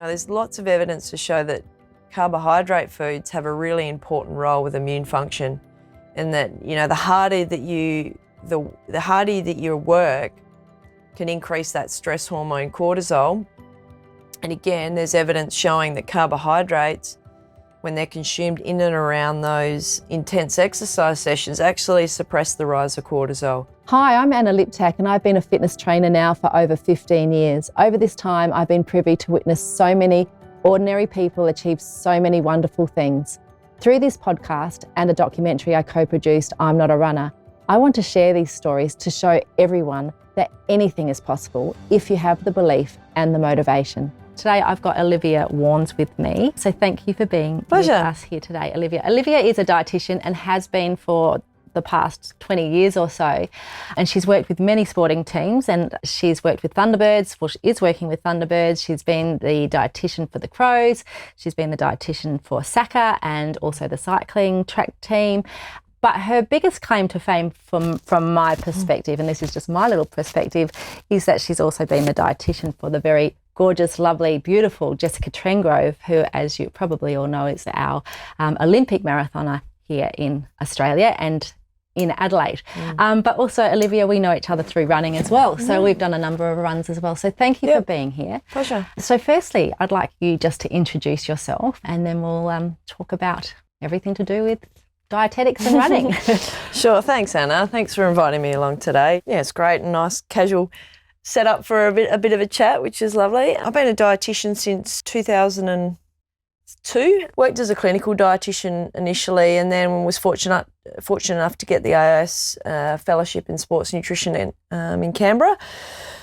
Now, there's lots of evidence to show that carbohydrate foods have a really important role with immune function, and that the harder that you work can increase that stress hormone cortisol. And again, there's evidence showing that carbohydrates, when they're consumed in and around those intense exercise sessions, actually suppress the rise of cortisol. Hi, I'm Anna Liptak and I've been a fitness trainer now for over 15 years. Over this time, I've been privy to witness so many ordinary people achieve so many wonderful things. Through this podcast and a documentary I co-produced, I'm Not a Runner, I want to share these stories to show everyone that anything is possible if you have the belief and the motivation. Today I've got Olivia Warnes with me. So thank you for being with us here today, Olivia. Olivia is a dietitian and has been for the past 20 years or so. And she's worked with many sporting teams, and she's worked with Thunderbirds. Well, she is working with Thunderbirds. She's been the dietitian for the Crows. She's been the dietitian for Saka and also the cycling track team. But her biggest claim to fame from my perspective, and this is just my little perspective, is that she's also been the dietitian for the very gorgeous, lovely, beautiful Jessica Trengrove, who, as you probably all know, is our Olympic marathoner here in Australia and in Adelaide. But also, Olivia, we know each other through running as well. So we've done a number of runs as well. So thank you for being here. Pleasure. So firstly, I'd like you just to introduce yourself, and then we'll talk about everything to do with dietetics and running. Sure. Thanks, Anna. Thanks for inviting me along today. Yeah, it's great and nice, casual set up for a bit of a chat, which is lovely. I've been a dietitian since 2002. Worked as a clinical dietitian initially, and then was fortunate enough to get the AIS fellowship in sports nutrition in Canberra.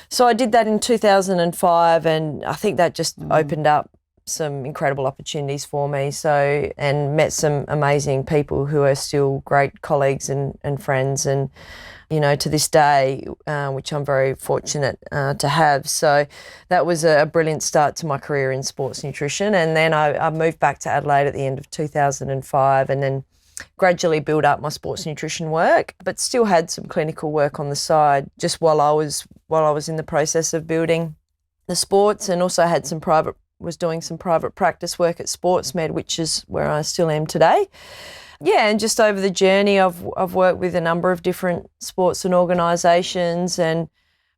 So I did that in 2005, and I think that just opened up some incredible opportunities for me. So, and met some amazing people who are still great colleagues and friends, and to this day, which I'm very fortunate to have. So that was a brilliant start to my career in sports nutrition. And then I moved back to Adelaide at the end of 2005, and then gradually built up my sports nutrition work, but still had some clinical work on the side just while I was in the process of building the sports, and also had was doing some private practice work at SportsMed, which is where I still am today. Yeah, and just over the journey, I've worked with a number of different sports and organisations, and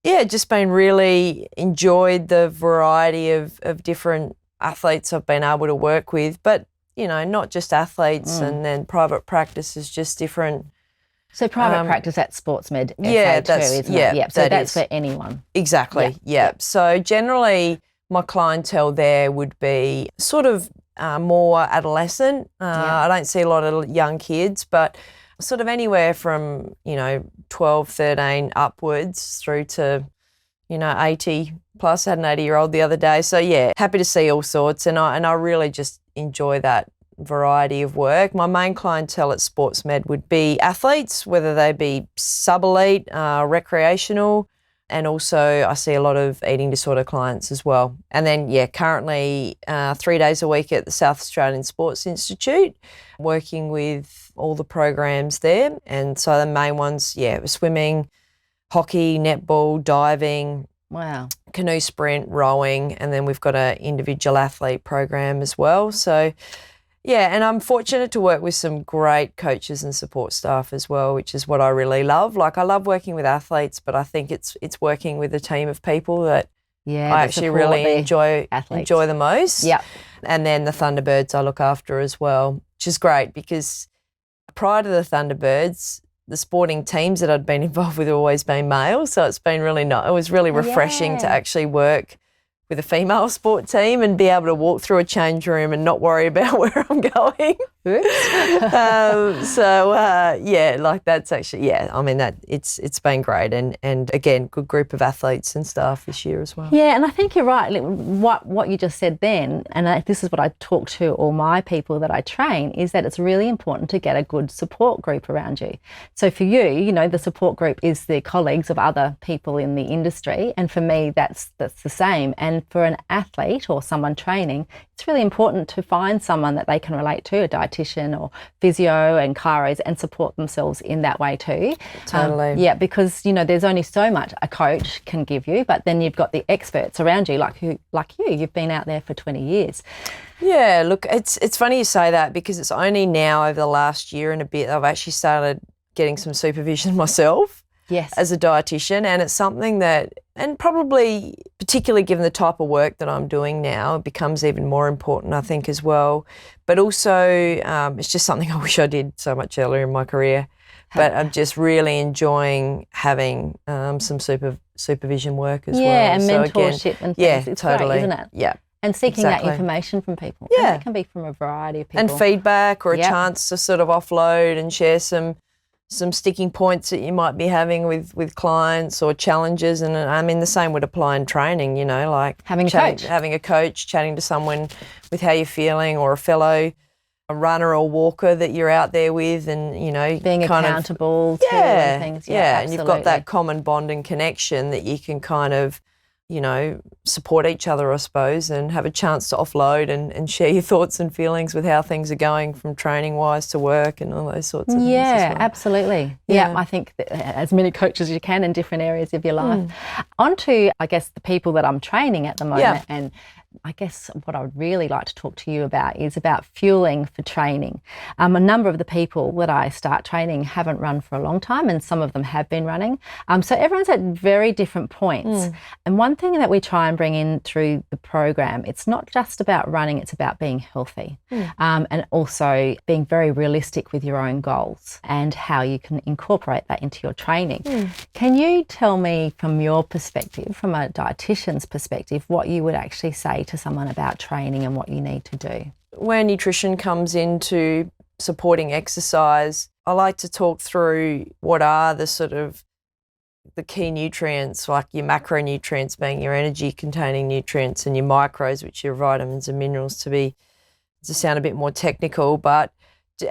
just been really enjoyed the variety of different athletes I've been able to work with, but not just athletes, and then private practice is just different. So private practice at SportsMed, isn't it? Yeah, so that's for anyone. Exactly. Yeah. So generally, my clientele there would be sort of more adolescent. I don't see a lot of young kids, but sort of anywhere from 12, 13 upwards through to 80 plus. I had an 80-year-old the other day. So yeah, happy to see all sorts, and I really just enjoy that variety of work. My main clientele at SportsMed would be athletes, whether they be sub-elite, recreational, and also I see a lot of eating disorder clients as well. And then, currently 3 days a week at the South Australian Sports Institute, working with all the programs there. And so the main ones, swimming, hockey, netball, diving, canoe sprint, rowing, and then we've got an individual athlete program as well. So and I'm fortunate to work with some great coaches and support staff as well, which is what I really love. Like, I love working with athletes, but I think it's working with a team of people that I actually really enjoy the most. Yeah. And then the Thunderbirds I look after as well, which is great because prior to the Thunderbirds, the sporting teams that I'd been involved with have always been male. So it's been really it was really refreshing to actually work with a female sport team and be able to walk through a change room and not worry about where I'm going. That's actually, I mean, that it's been great, and again, good group of athletes and staff this year as well. Yeah, and I think you're right. What you just said then, and this is what I talk to all my people that I train, is that it's really important to get a good support group around you. So for you, the support group is the colleagues of other people in the industry, and for me, that's the same. And for an athlete or someone training, it's really important to find someone that they can relate to, a dietitian dietitian or physio and chiros and support themselves in that way too. Totally. Yeah, because, you know, there's only so much a coach can give you, but then you've got the experts around you, like you've been out there for 20 years. Yeah, look, it's funny you say that, because it's only now over the last year and a bit I've actually started getting some supervision myself. Yes. As a dietitian, and it's something that, and probably particularly given the type of work that I'm doing now, it becomes even more important, I think, as well. But also, it's just something I wish I did so much earlier in my career. But I'm just really enjoying having some supervision work as well. Yeah, and mentorship and things. Yeah, it's totally. great, isn't it? Yeah. And seeking that information from people. Yeah. And that can be from a variety of people. And feedback, or a chance to sort of offload and share some sticking points that you might be having with clients or challenges. And I mean, the same would apply in training, you know, like having a coach, chatting to someone with how you're feeling, or a runner or walker that you're out there with, and, you know, being accountable to and things. Yeah, and you've got that common bond and connection that you can kind of, you know, support each other, I suppose, and have a chance to offload and share your thoughts and feelings with how things are going from training-wise to work and all those sorts of things as well. Absolutely. Yeah, I think that as many coaches as you can in different areas of your life. On to, I guess, the people that I'm training at the moment, and I guess what I would really like to talk to you about is about fueling for training. A number of the people that I start training haven't run for a long time, and some of them have been running. So everyone's at very different points. And one thing that we try and bring in through the program, it's not just about running, it's about being healthy, and also being very realistic with your own goals and how you can incorporate that into your training. Can you tell me from your perspective, from a dietitian's perspective, what you would actually say to someone about training and what you need to do? Where nutrition comes into supporting exercise, I like to talk through what are the sort of the key nutrients, like your macronutrients being your energy containing nutrients, and your micros, which are vitamins and minerals, to sound a bit more technical,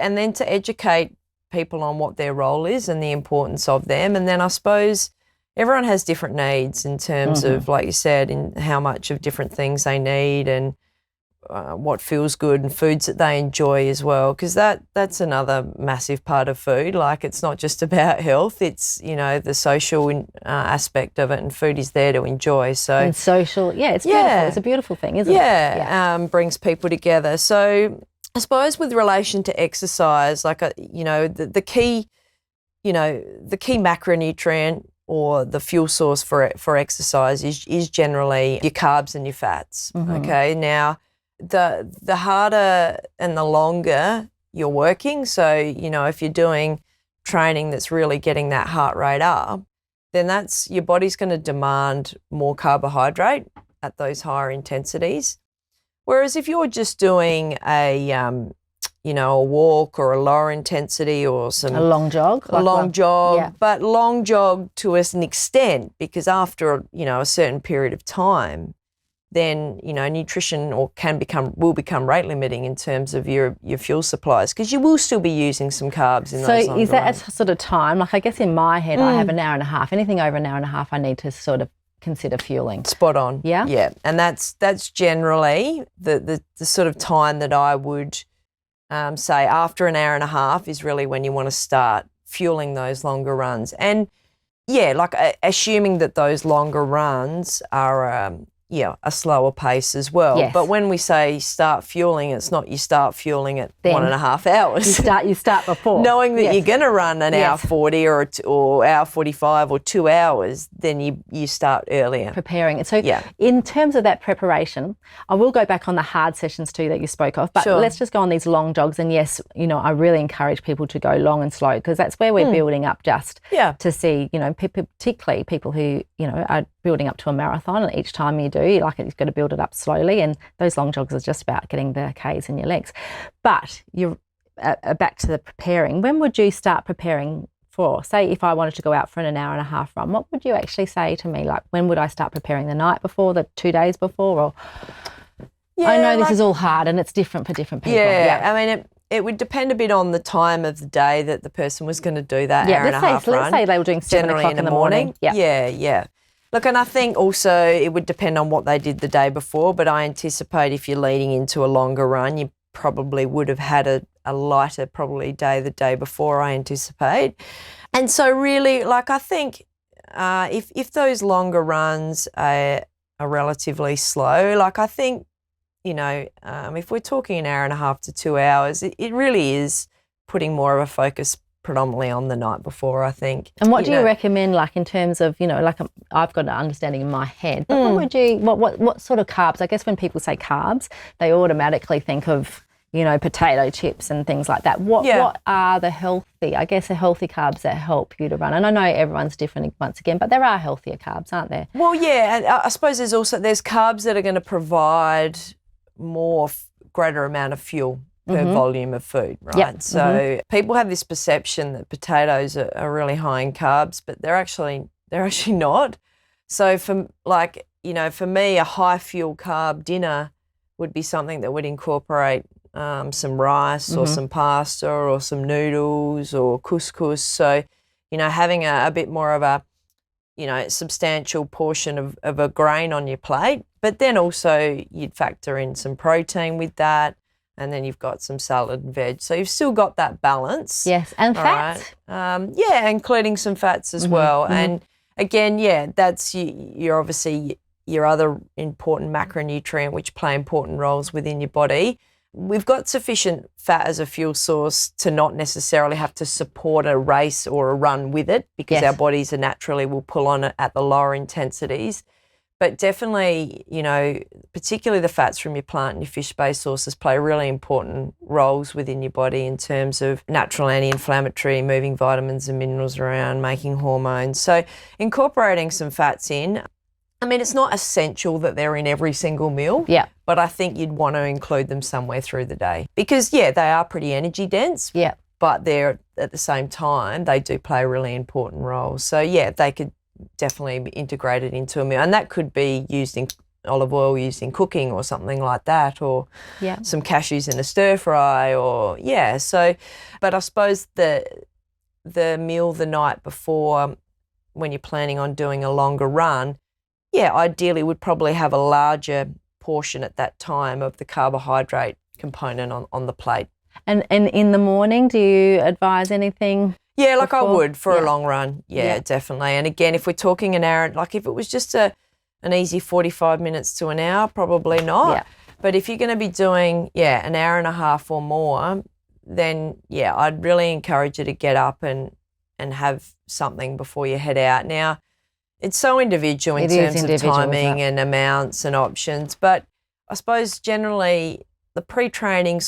and then to educate people on what their role is and the importance of them. And then I suppose everyone has different needs in terms of, like you said, in how much of different things they need, and what feels good, and foods that they enjoy as well, because that's another massive part of food. Like, it's not just about health, it's, you know, the social aspect of it, and food is there to enjoy. So, and social, it's beautiful. It's a beautiful thing, isn't it? Brings people together. So I suppose with relation to exercise, like, you know, the key macronutrient or the fuel source for exercise is generally your carbs and your fats. Okay, now the harder and the longer you're working, so, you know, if you're doing training that's really getting that heart rate up, then your body's going to demand more carbohydrate at those higher intensities. Whereas if you're just doing a walk or a lower intensity, or a long jog, but long jog to an extent, because after, you know, a certain period of time, then, you know, nutrition will become rate limiting in terms of your fuel supplies, because you will still be using some carbs in those. So is that a sort of time? Like, I guess in my head, I have an hour and a half. Anything over an hour and a half, I need to sort of consider fueling. Spot on. Yeah. Yeah, and that's generally the sort of time that I would say after an hour and a half is really when you want to start fueling those longer runs. And assuming that those longer runs are a slower pace as well. Yes. But when we say start fueling, it's not you start fueling at then 1.5 hours. You start before. Knowing that you're going to run an hour 40 or hour 45 or 2 hours, then you start earlier. Preparing. So in terms of that preparation, I will go back on the hard sessions too that you spoke of, but let's just go on these long jogs. And yes, you know, I really encourage people to go long and slow, because that's where we're building up just to see, you know, particularly people who, you know, are building up to a marathon, and each time you do, you've got to build it up slowly, and those long jogs are just about getting the Ks in your legs. But you're back to the preparing. When would you start preparing for, say, if I wanted to go out for an hour and a half run, what would you actually say to me? Like, when would I start preparing? The night before, the 2 days before? Or I know this is all hard and it's different for different people. I mean, it would depend a bit on the time of the day that the person was going to do that hour and a half run. Let's say they were doing 7 o'clock in the morning. Yeah. Look, and I think also it would depend on what they did the day before, but I anticipate if you're leading into a longer run, you probably would have had a lighter probably day the day before, I anticipate. And so really, like, I think if those longer runs are relatively slow, like I think, if we're talking an hour and a half to 2 hours, it really is putting more of a focus predominantly on the night before, I think. And what do you recommend, like in terms of, I've got an understanding in my head, but what sort of carbs? I guess when people say carbs, they automatically think of, potato chips and things like that. What are the healthy carbs that help you to run? And I know everyone's different once again, but there are healthier carbs, aren't there? Well, yeah, and I suppose there's carbs that are going to provide greater amount of fuel per volume of food, right? Yep. So people have this perception that potatoes are really high in carbs, but they're actually not. So for me, a high fuel carb dinner would be something that would incorporate some rice or some pasta or some noodles or couscous. So, having a bit more of a, substantial portion of a grain on your plate, but then also you'd factor in some protein with that, and then you've got some salad and veg. So you've still got that balance. Yes, and fats. Right? Including some fats as well. And again, that's you're obviously your other important macronutrient which play important roles within your body. We've got sufficient fat as a fuel source to not necessarily have to support a race or a run with it, because our bodies naturally will pull on it at the lower intensities. But definitely, particularly the fats from your plant and your fish-based sources play really important roles within your body in terms of natural anti-inflammatory, moving vitamins and minerals around, making hormones. So incorporating some fats in, I mean, it's not essential that they're in every single meal, but I think you'd want to include them somewhere through the day because, they are pretty energy dense, but they're at the same time, they do play a really important role. So, they could definitely be integrated into a meal, and that could be used in olive oil used in cooking or something like that, or some cashews in a stir fry, or So, but I suppose the meal the night before, when you're planning on doing a longer run, ideally would probably have a larger portion at that time of the carbohydrate component on the plate. And in the morning, do you advise anything? Yeah, like before? I would for a long run. Yeah, definitely. And again, if we're talking an hour, like if it was just an easy 45 minutes to an hour, probably not. Yeah. But if you're going to be doing, an hour and a half or more, then, I'd really encourage you to get up and have something before you head out. Now, it's so individual in terms of timing and amounts and options, but I suppose generally the pre-training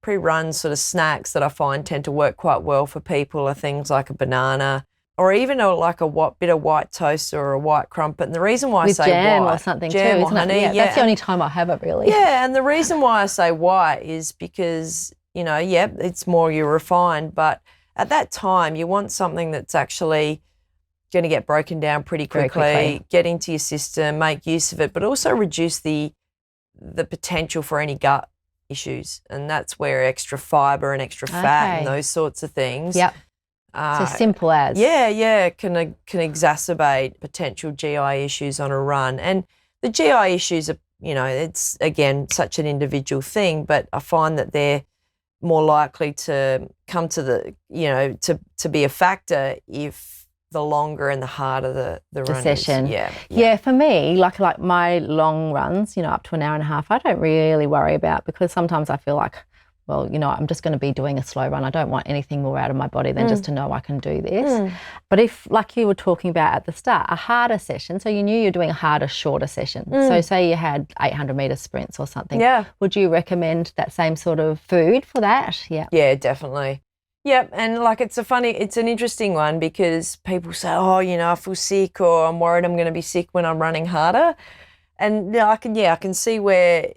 pre-run sort of snacks that I find tend to work quite well for people are things like a banana or even a bit of white toast or a white crumpet. And the reason why I say jam white, or something jam too, or honey, it? That's the only time I have it really. Yeah, and the reason why I say white is because, it's more you're refined, but at that time you want something that's actually going to get broken down pretty quickly, get into your system, make use of it, but also reduce the potential for any gut issues. And that's where extra fibre and extra fat and those sorts of things. Yep. So simple as. Can exacerbate potential GI issues on a run. And the GI issues are, it's again such an individual thing, but I find that they're more likely to come to to be a factor if the longer and the harder the run session. Is. Yeah, for me, like my long runs, up to an hour and a half, I don't really worry about, because sometimes I feel like, well, I'm just going to be doing a slow run. I don't want anything more out of my body than just to know I can do this. But if, like you were talking about at the start, a harder session, so you knew you're doing a harder, shorter session. So say you had 800-metre sprints or something. Would you recommend that same sort of food for that? Yeah, definitely. Yep, and it's an interesting one because people say, I feel sick or I'm worried I'm going to be sick when I'm running harder. And I can see where,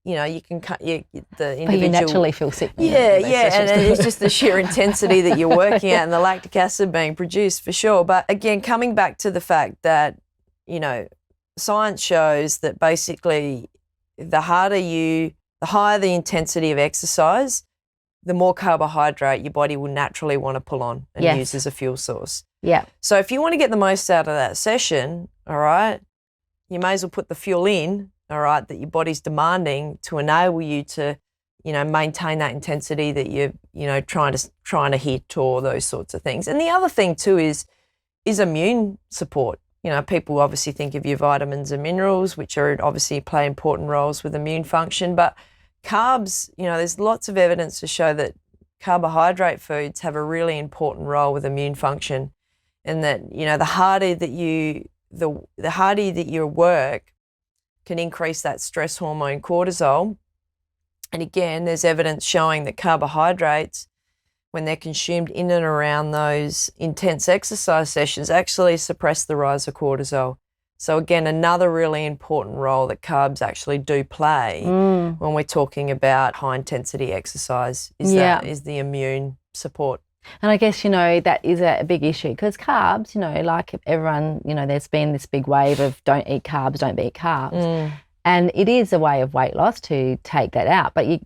you can cut the individual. But you naturally feel sick. And it's just the sheer intensity that you're working at and the lactic acid being produced for sure. But again, coming back to the fact that, science shows that basically the higher the intensity of exercise, the more carbohydrate your body will naturally want to pull on and use as a fuel source. Yeah. So if you want to get the most out of that session, all right, you may as well put the fuel in, all right, that your body's demanding to enable you to maintain that intensity that you're trying to hit, or those sorts of things. And the other thing too is immune support. People obviously think of your vitamins and minerals, which are obviously play important roles with immune function, but carbs, there's lots of evidence to show that carbohydrate foods have a really important role with immune function, and that, the harder that you work can increase that stress hormone cortisol. And again, there's evidence showing that carbohydrates, when they're consumed in and around those intense exercise sessions, actually suppress the rise of cortisol. So again, another really important role that carbs actually do play when we're talking about high intensity exercise is the immune support. And I guess, that is a big issue, because carbs, like everyone, there's been this big wave of don't eat carbs, don't eat carbs. And it is a way of weight loss to take that out, but you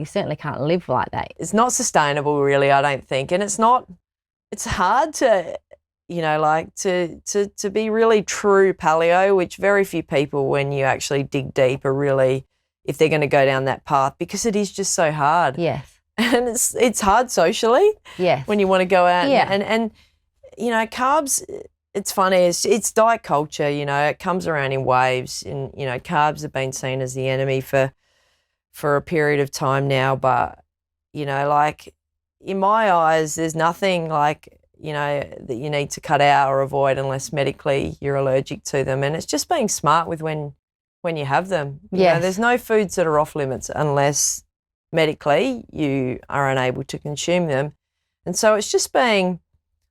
certainly can't live like that. It's not sustainable, really, I don't think. And it's hard to, to be really true paleo, which very few people, when you actually dig deep, are really, if they're going to go down that path, because it is just so hard. Yes. And it's hard socially. Yes. When you want to go out Yeah. and carbs, it's funny, it's diet culture, it comes around in waves, and, carbs have been seen as the enemy for a period of time now. But, in my eyes, there's nothing that you need to cut out or avoid unless medically you're allergic to them. And it's just being smart with when you have them. Yes. There's no foods that are off limits unless medically you are unable to consume them. And so it's just being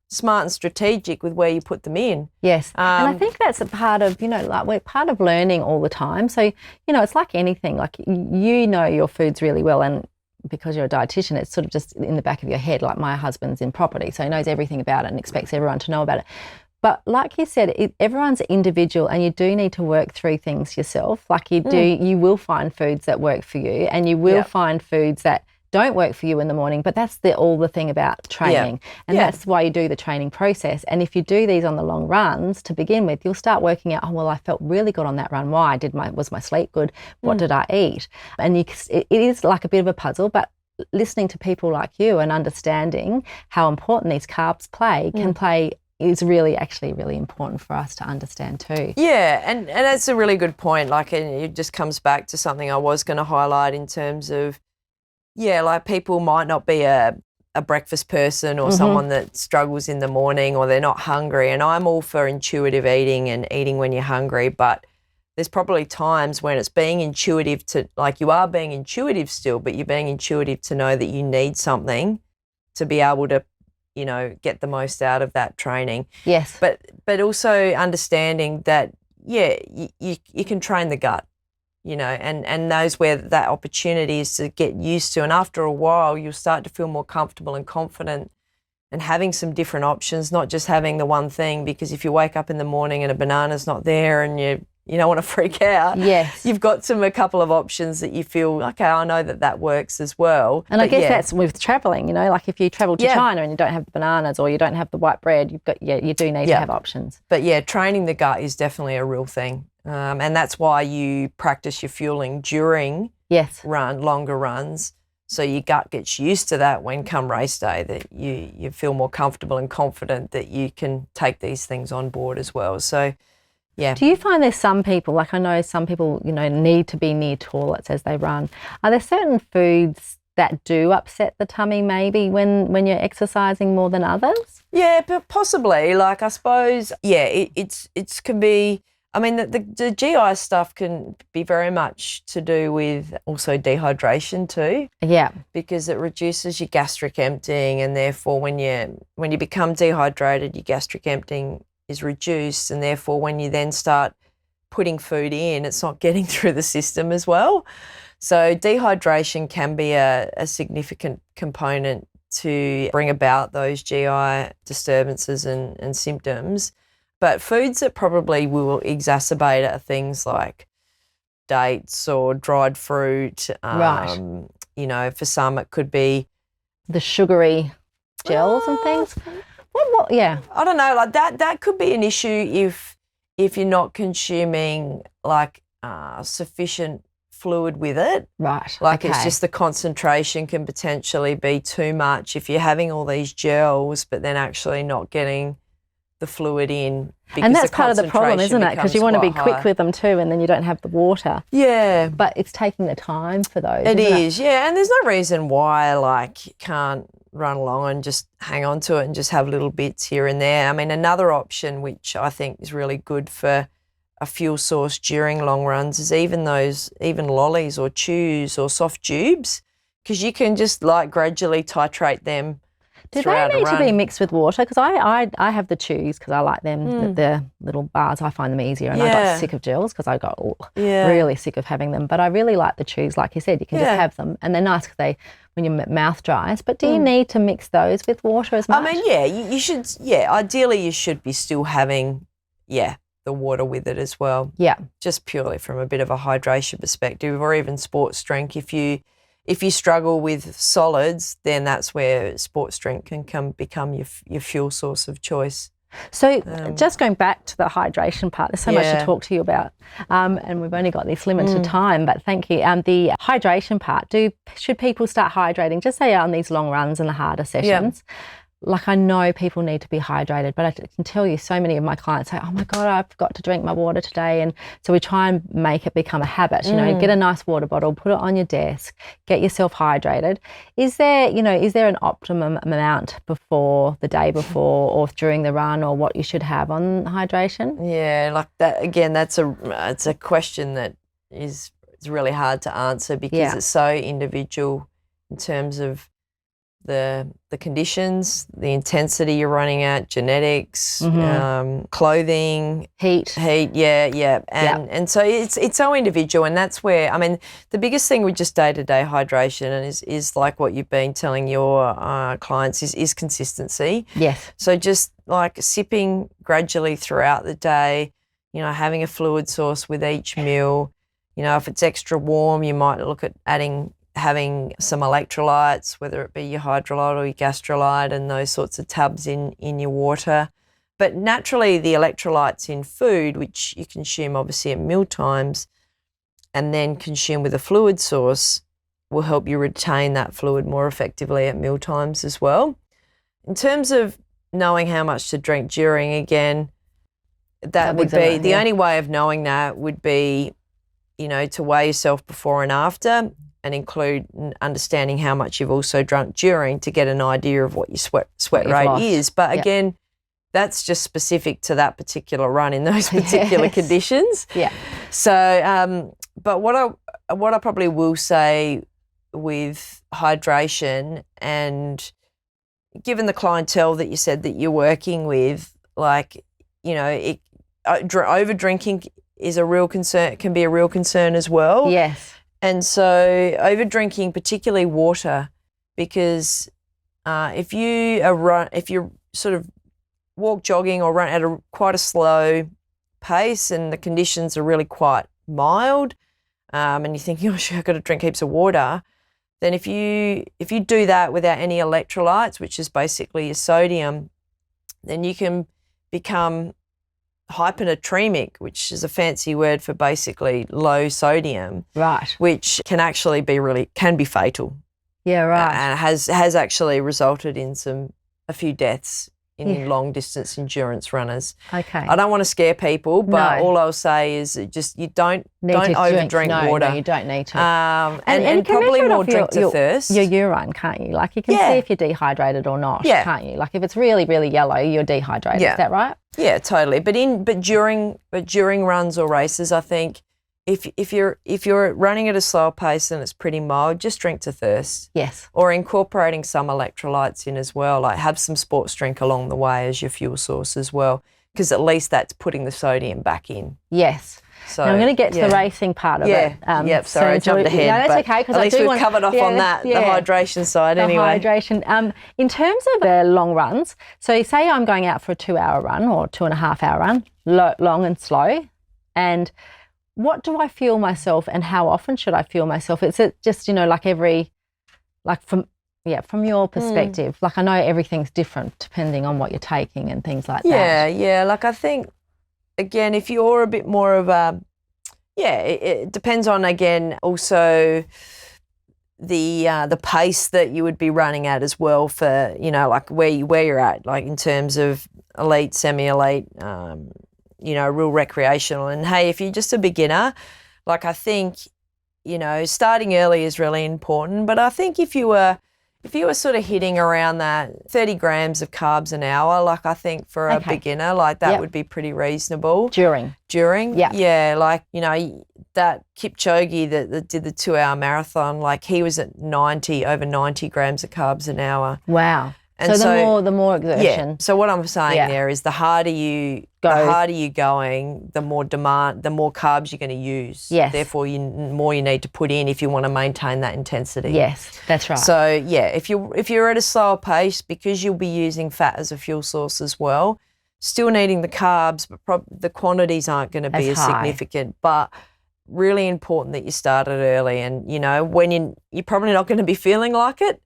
smart and strategic with where you put them in. Yes. And I think that's a part of, we're part of learning all the time. So, it's like anything, like your foods really well, and because you're a dietitian, it's sort of just in the back of your head. Like my husband's in property, so he knows everything about it and expects everyone to know about it. But like you said, everyone's individual, and you do need to work through things yourself. Like you will find foods that work for you, and you will find foods that don't work for you in the morning. But that's all the thing about training. And that's why you do the training process. And if you do these on the long runs to begin with, you'll start working out, I felt really good on that run. Why? Was my sleep good? What did I eat? And it is like a bit of a puzzle, but listening to people like you and understanding how important these carbs is really important for us to understand too. Yeah, and that's a really good point. And it just comes back to something I was going to highlight in terms of, people might not be a breakfast person, or someone that struggles in the morning, or they're not hungry. And I'm all for intuitive eating and eating when you're hungry, but there's probably times when it's being intuitive to, you are being intuitive still, but you're being intuitive to know that you need something to be able to, get the most out of that training. Yes. But also understanding that, you can train the gut, and knows where that opportunity is to get used to. And after a while, you'll start to feel more comfortable and confident and having some different options, not just having the one thing, because if you wake up in the morning and a banana's not there and you don't want to freak out. Yes. You've got a couple of options that you feel, okay, I know that works as well. And I guess that's with travelling, like if you travel to China and you don't have the bananas or you don't have the white bread, you do need to have options. But training the gut is definitely a real thing. And that's why you practice your fueling during longer runs. So your gut gets used to that when come race day, that you feel more comfortable and confident that you can take these things on board as well. So, yeah. Do you find there's some people, I know some people, need to be near toilets as they run. Are there certain foods that do upset the tummy maybe when you're exercising more than others? Yeah, but possibly. I suppose, it's can be, the GI stuff can be very much to do with also dehydration too. Yeah. Because it reduces your gastric emptying, and therefore when you become dehydrated, your gastric emptying is reduced, and therefore when you then start putting food in, it's not getting through the system as well. So dehydration can be a significant component to bring about those GI disturbances and symptoms. But foods that probably will exacerbate it are things like dates or dried fruit. Right. For some it could be the sugary gels and things. What? Yeah. I don't know. That could be an issue if you're not consuming sufficient fluid with it. Right. Like okay. it's just the concentration can potentially be too much if you're having all these gels but then actually not getting the fluid in. And that's part of the problem, isn't it? Because you want to be quick high. with them too, and then you don't have the water. Yeah. But it's taking the time for those. It is, yeah. And there's no reason why, like, you can't run along and just hang on to it and just have little bits here and there. I mean, another option which I think is really good for a fuel source during long runs is even lollies or chews or soft tubes, because you can just like gradually titrate them. Do they need to be mixed with water? Because I have the chews because I like them, the little bars. I find them easier, and I got sick of gels because I got really sick of having them. But I really like the chews, like you said. You can just have them, and they're nice because when your mouth dries. But do you need to mix those with water as much? I mean, yeah, you should. Yeah, ideally you should be still having, the water with it as well. Yeah, just purely from a bit of a hydration perspective, or even sports drink. If you struggle with solids, then that's where sports drink can become your fuel source of choice. So just going back to the hydration part, there's so much to talk to you about, and we've only got this limited time, but thank you. The hydration part, should people start hydrating, just say on these long runs and the harder sessions? Like, I know people need to be hydrated, but I can tell you so many of my clients say, oh my God, I forgot to drink my water today. And so we try and make it become a habit, get a nice water bottle, put it on your desk, get yourself hydrated. Is there an optimum amount before the day before or during the run, or what you should have on hydration? Yeah, like that, again, it's a question that is really hard to answer because it's so individual in terms of the conditions, the intensity you're running at, genetics, clothing, heat, and so it's so individual, and that's where, I mean, the biggest thing with just day-to-day hydration and is like what you've been telling your clients is consistency. Yes. So just like sipping gradually throughout the day, having a fluid source with each meal. If it's extra warm, you might look at having some electrolytes, whether it be your hydrolyte or your gastrolyte, and those sorts of tabs in your water. But naturally, the electrolytes in food, which you consume obviously at meal times and then consume with a fluid source, will help you retain that fluid more effectively at meal times as well. In terms of knowing how much to drink during, again, that would be the only way of knowing that would be, to weigh yourself before and after, and include understanding how much you've also drunk during to get an idea of what your sweat rate is. But again, that's just specific to that particular run in those particular conditions. Yeah. So, but what I probably will say with hydration, and given the clientele that you said that you're working with, like, over drinking is a real concern, can be a real concern as well. Yes. And so over drinking, particularly water, because if you sort of walk, jogging, or run at quite a slow pace, and the conditions are really quite mild, and you're thinking, oh, sure, I've got to drink heaps of water, then if you do that without any electrolytes, which is basically your sodium, then you can become hyponatremic, which is a fancy word for basically low sodium, right? Which can actually be fatal. Yeah, right. And has actually resulted in a few deaths in long distance endurance runners. Okay. I don't want to scare people, but all I'll say is just don't overdrink water. No, you don't need to. And probably more drink to thirst. Your urine, can't you? Like, you can see if you're dehydrated or not, can't you? Like, if it's really, really yellow, you're dehydrated. Is that right? Yeah, totally. But during runs or races, I think if you're running at a slower pace and it's pretty mild, just drink to thirst. Yes. Or incorporating some electrolytes in as well, like have some sports drink along the way as your fuel source as well, because at least that's putting the sodium back in. Yes. So now I'm going to get to the racing part of it. Sorry, I jumped ahead. No, that's okay. At least we've covered off on that, the hydration side anyway. The hydration. In terms of the long runs, so say I'm going out for a 2-hour run or 2.5-hour run, long and slow, and what do I fuel myself, and how often should I fuel myself? It's just, from your perspective, like, I know everything's different depending on what you're taking and things like that. Yeah. Like, I think, again, if you're a bit more of Yeah, it depends on, again, also the pace that you would be running at as well for, like where you're at, like in terms of elite, semi-elite, real recreational. And hey, if you're just a beginner, like I think, starting early is really important. But I think if you were sort of hitting around that 30 grams of carbs an hour, like I think for a beginner, like that would be pretty reasonable. During? Yeah, like, that Kipchoge that did the 2-hour marathon, like he was at over 90 grams of carbs an hour. Wow. And so the more exertion. Yeah. So what I'm saying there is the harder you're going, the more carbs you're going to use. Yes. Therefore, more you need to put in if you want to maintain that intensity. Yes, that's right. So yeah, if you're at a slower pace, because you'll be using fat as a fuel source as well, still needing the carbs, but the quantities aren't going to be as significant. But really important that you started early, and when you're probably not going to be feeling like it,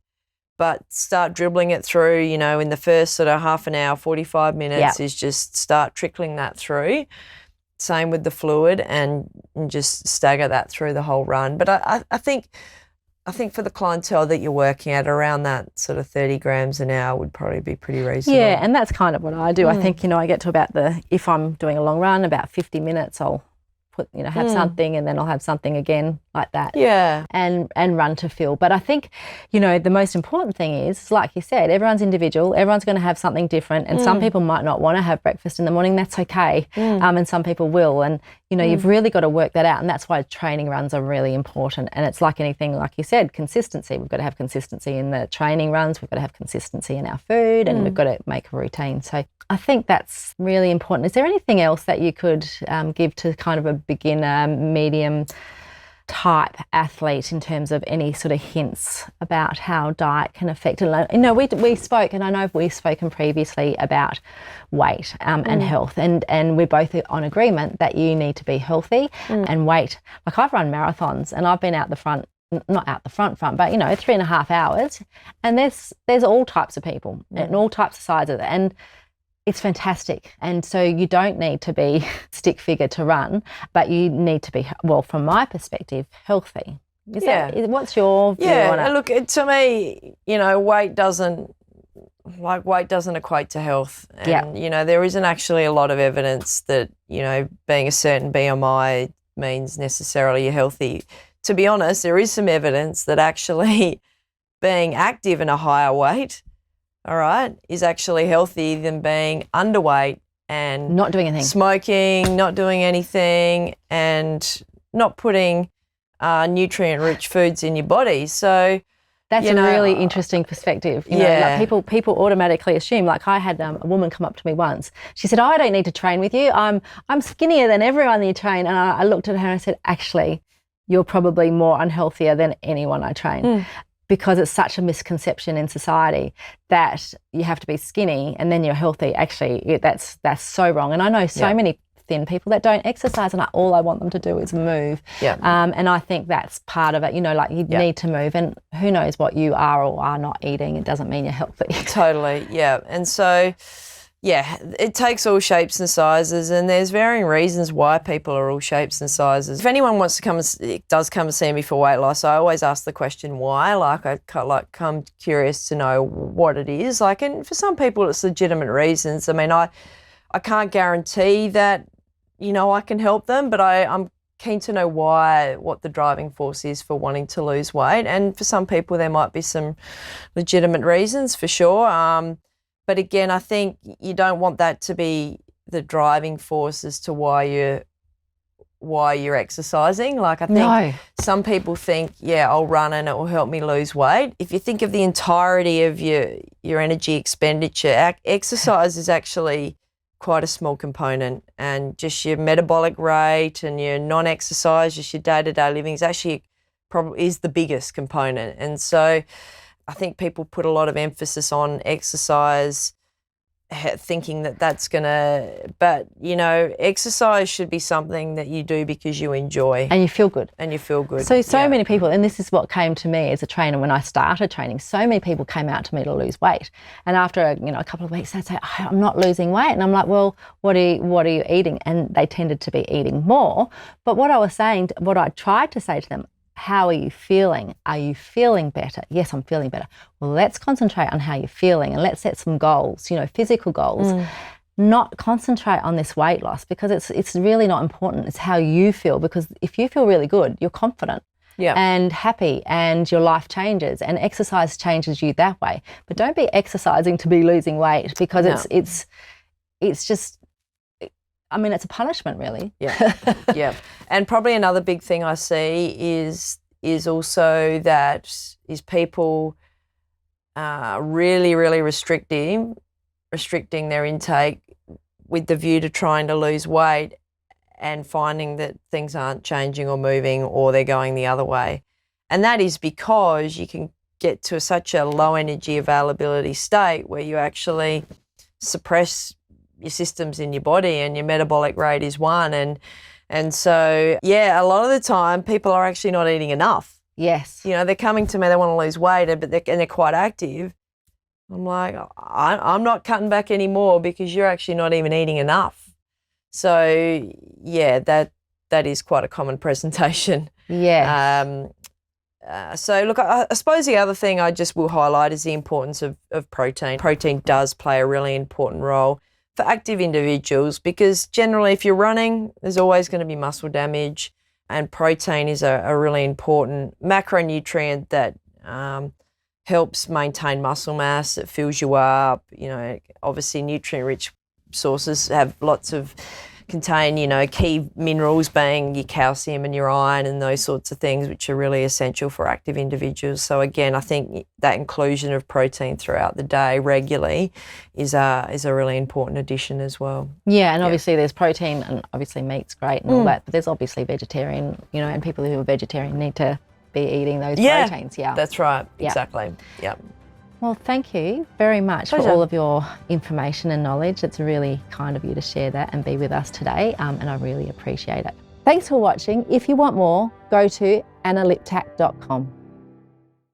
but start dribbling it through, in the first sort of half an hour, 45 minutes is just start trickling that through. Same with the fluid, and just stagger that through the whole run. But I think for the clientele that you're working at, around that sort of 30 grams an hour would probably be pretty reasonable. Yeah, and that's kind of what I do. I think, I get to about if I'm doing a long run, about 50 minutes, I'll have something, and then I'll have something again like that. Yeah. And run to fill. But I think, the most important thing is, like you said, everyone's individual. Everyone's going to have something different. And some people might not want to have breakfast in the morning. That's okay. And some people will. And, you've really got to work that out. And that's why training runs are really important. And it's like anything, like you said, consistency. We've got to have consistency in the training runs. We've got to have consistency in our food, and we've got to make a routine. So I think that's really important. Is there anything else that you could give to kind of a beginner, medium type athlete in terms of any sort of hints about how diet can affect it? We spoke, and I know we've spoken previously about weight and health, and we're both on agreement that you need to be healthy and weight. Like, I've run marathons, and I've been out the front, not out the front, but 3.5 hours, and there's all types of people and all types of sizes, and it's fantastic. And so you don't need to be stick figure to run, but you need to be, well, from my perspective, healthy. What's your view on it? Yeah, look, to me, weight doesn't equate to health. And, there isn't actually a lot of evidence that, being a certain BMI means necessarily you're healthy. To be honest, there is some evidence that actually being active in a higher weight, all right, is actually healthier than being underweight and not doing anything, smoking, not doing anything, and not putting nutrient-rich foods in your body. So that's a really interesting perspective. Like people automatically assume. Like, I had a woman come up to me once. She said, "Oh, I don't need to train with you. I'm skinnier than everyone you train." And I looked at her and I said, "Actually, you're probably more unhealthier than anyone I train." Because it's such a misconception in society that you have to be skinny and then you're healthy. Actually, that's so wrong. And I know so many thin people that don't exercise, and all I want them to do is move. And I think that's part of it. You need to move, and who knows what you are or are not eating. It doesn't mean you're healthy. Totally, yeah. And so, it takes all shapes and sizes, and there's varying reasons why people are all shapes and sizes. If anyone wants to come and see me for weight loss, I always ask the question why. I'm curious to know what it is. And for some people, it's legitimate reasons. I mean, I can't guarantee that I can help them, but I'm keen to know what the driving force is for wanting to lose weight. And for some people, there might be some legitimate reasons for sure. But again, I think you don't want that to be the driving force as to why you're exercising. I think some people think, I'll run and it will help me lose weight. If you think of the entirety of your energy expenditure, exercise is actually quite a small component, and just your metabolic rate and your non-exercise, just your day-to-day living is actually probably is the biggest component. And so I think people put a lot of emphasis on exercise thinking that that's going to, but, you know, exercise should be something that you do because you enjoy. And you feel good. And you feel good. So many people, and this is what came to me as a trainer when I started training, so many people came out to me to lose weight. And after, a couple of weeks, they'd say, I'm not losing weight. And I'm like, well, what are you eating? And they tended to be eating more. But what I tried to say to them, how are you feeling? Are you feeling better? Yes, I'm feeling better. Well, let's concentrate on how you're feeling and let's set some goals, physical goals. Not concentrate on this weight loss, because it's really not important. It's how you feel, because if you feel really good, you're confident and happy, and your life changes, and exercise changes you that way. But don't be exercising to be losing weight, because it's just, it's a punishment, really. Yeah. And probably another big thing I see is also that is people really, really restricting their intake with the view to trying to lose weight, and finding that things aren't changing or moving, or they're going the other way. And that is because you can get to such a low energy availability state where you actually suppress your systems in your body, and your metabolic rate is one. And so, a lot of the time people are actually not eating enough. Yes. They're coming to me, they want to lose weight, but they're quite active. I'm like, I'm not cutting back anymore because you're actually not even eating enough. So, that is quite a common presentation. Yeah. So, look, I suppose the other thing I just will highlight is the importance of protein. Protein does play a really important role for active individuals, because generally if you're running, there's always going to be muscle damage, and protein is a really important macronutrient that helps maintain muscle mass. It fills you up. Obviously nutrient-rich sources have contain key minerals, being your calcium and your iron and those sorts of things, which are really essential for active individuals. So again, I think that inclusion of protein throughout the day regularly is a really important addition as well. Yeah, and obviously there's protein, and obviously meat's great and all that, but there's obviously vegetarian, and people who are vegetarian need to be eating those proteins. Yeah, that's right. Exactly. Yeah. Well, thank you very much for all of your information and knowledge. It's really kind of you to share that and be with us today, and I really appreciate it. Thanks for watching. If you want more, go to annaliptak.com.